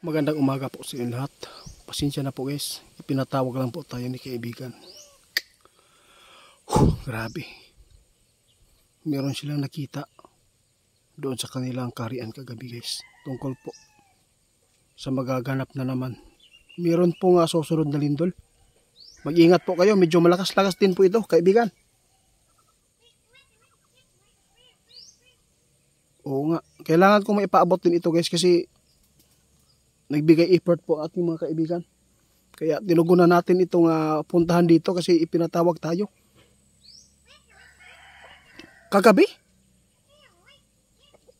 Magandang umaga po sa inyo lahat. Pasensya na po guys, ipinatawag lang po tayo ni kaibigan. Grabe. Meron silang nakita doon sa kanilang karian kagabi guys. Tungkol po sa magaganap na naman. Meron po nga susunod na lindol. Mag-ingat po kayo, medyo malakas-lakas din po ito kaibigan. Oo nga, kailangan kong maipaabot din ito guys kasi nagbigay effort po ang ating mga kaibigan. Kaya tinugunan natin itong puntahan dito kasi ipinatawag tayo. Kagabi?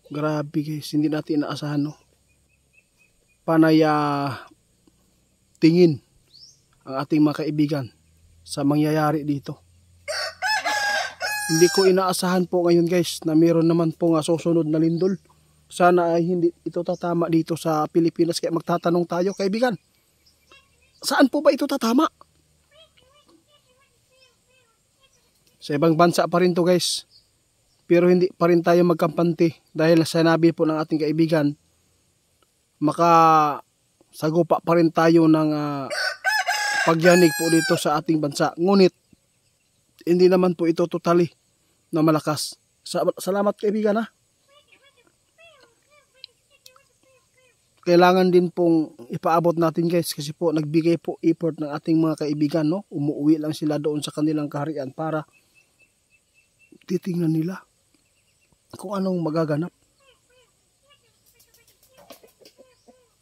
Grabe guys, hindi natin inaasahan no. Panay tingin ang ating mga kaibigan sa mangyayari dito. Hindi ko inaasahan po ngayon guys na meron naman po susunod na lindol. Sana ay hindi ito tatama dito sa Pilipinas. Kaya magtatanong tayo kaibigan, saan po ba ito tatama? Sa ibang bansa pa rin to guys. Pero hindi pa rin tayo magkampante. Dahil sinabi po ng ating kaibigan, makasagupa pa rin tayo ng pagyanig po dito sa ating bansa. Ngunit hindi naman po ito totally na malakas. Salamat kaibigan ha. Kailangan din pong ipaabot natin guys kasi po nagbigay po effort ng ating mga kaibigan no. Umuwi lang sila doon sa kanilang kaharian para titingnan nila kung anong magaganap.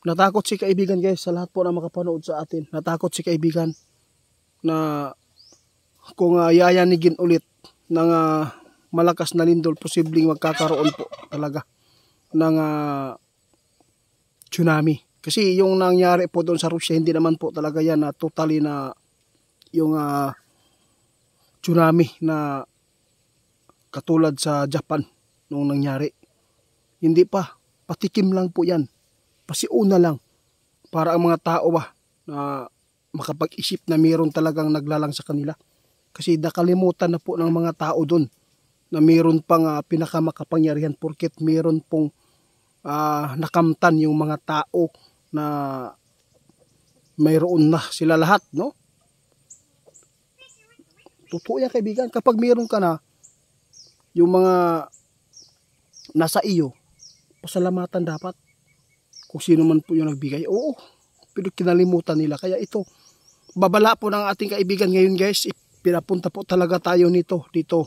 Natakot si kaibigan guys sa lahat po na makapanood sa atin. Natakot si kaibigan na kung yayanigin ulit ng malakas na lindol, posibleng magkakaroon po talaga ng tsunami. Kasi yung nangyari po doon sa Russia, hindi naman po talaga yan na totally na yung tsunami na katulad sa Japan nung nangyari. Hindi pa. Patikim lang po yan. Pasiuna lang. Para ang mga tao na makapag-isip na mayroon talagang naglalang sa kanila. Kasi nakalimutan na po ng mga tao doon na mayroon pang pinakamakapangyarihan porket mayroon pong nakamtan yung mga tao na mayroon na sila lahat no. Totoo yan kaibigan, kapag mayroon ka na yung mga nasa iyo, pasalamatan dapat kung sino man po yung nagbigay. Oo, pero kinalimutan nila. Kaya ito, babala po ng ating kaibigan ngayon guys, pinapunta po talaga tayo dito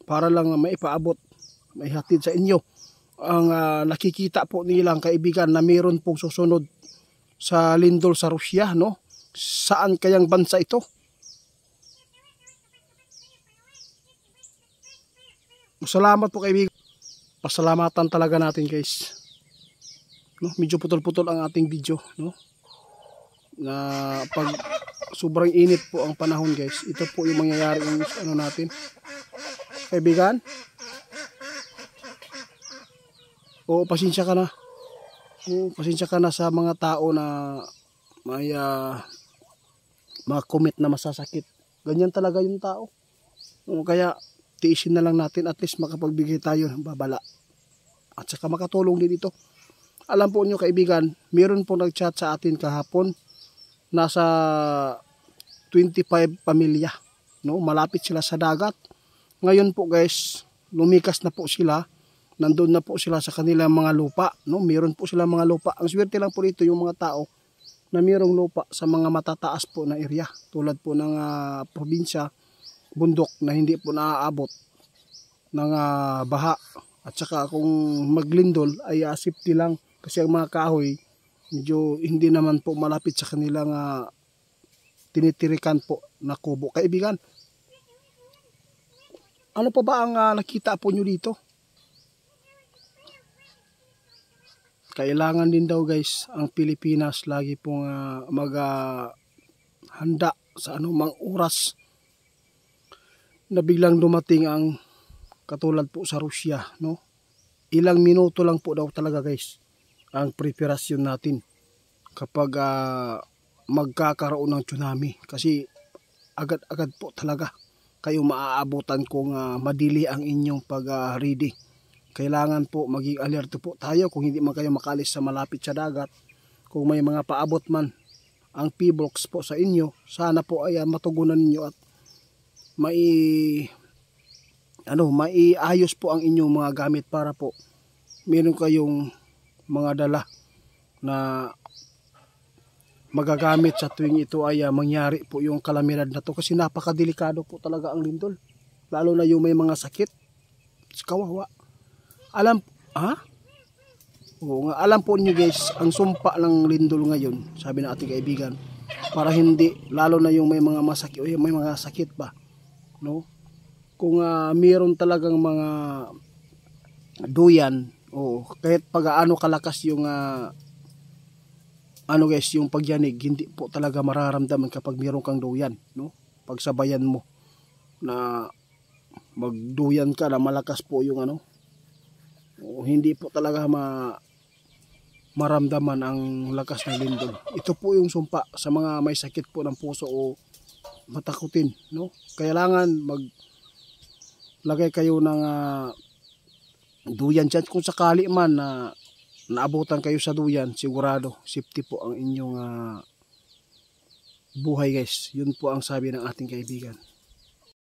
para lang maipaabot, maihatid sa inyo ang nakikita po nilang kaibigan na mayroon pong susunod sa lindol sa Russia no. Saan kayang bansa ito? Salamat po kaibigan. Pasalamatan talaga natin guys no? Medyo putol-putol ang ating video no? Na pag sobrang init po ang panahon guys, ito po yung mangyayari ng natin kaibigan. Oo, pasensya ka na. Oo, pasensya ka na sa mga tao na may mga comment na masasakit. Ganyan talaga yung tao. Oo, kaya tiisin na lang natin, at least makapagbigay tayo ng babala. At saka makatulong din ito. Alam po nyo kaibigan, meron po nag-chat sa atin kahapon. Nasa 25 pamilya. No? Malapit sila sa dagat. Ngayon po guys, lumikas na po sila. Nandun na po sila sa kanilang mga lupa. No? Meron po sila mga lupa. Ang swerte lang po dito yung mga tao na mayroong lupa sa mga matataas po na area. Tulad po ng probinsya, bundok na hindi po naaabot ng baha. At saka kung maglindol ay safety lang. Kasi ang mga kahoy, medyo hindi naman po malapit sa kanilang tinitirikan po na kubo. Kaibigan, ano pa ba ang nakita po nyo dito? Kailangan din daw guys ang Pilipinas lagi pong handa sa anumang oras na biglang dumating ang katulad po sa Russia no. Ilang minuto lang po daw talaga guys ang preparasyon natin kapag magkakaroon ng tsunami, kasi agad-agad po talaga kayo maaabutan kung madili ang inyong pag-ready. Kailangan po maging alerto po tayo kung hindi man kayo makalis sa malapit sa dagat. kung may mga paabot man ang P-Box po sa inyo, sana po ay matugunan ninyo at maiayos po ang inyong mga gamit para po meron kayong mga dala na magagamit sa tuwing ito ay mangyari po yung kalamidad na to, kasi napakadelikado po talaga ang lindol, lalo na yung may mga sakit. Kawawa. Alam po niyo guys, ang sumpa ng lindol ngayon, sabi ng ating kaibigan, para hindi, lalo na yung may mga masakit, may mga sakit ba, no? Kung mayroon talagang mga duyan, kahit pag-aano kalakas yung yung pagyanig, hindi po talaga mararamdaman kapag mayroon kang duyan, no? Pagsabayan mo na magduyan ka na malakas po yung hindi po talaga maramdaman ang lakas ng lindol. Ito po yung sumpa sa mga may sakit po ng puso o matakutin, no? Kailangan maglagay kayo ng duyan dyan. Kung sakali man na naabutan kayo sa duyan, sigurado safety po ang inyong buhay guys. Yun po ang sabi ng ating kaibigan.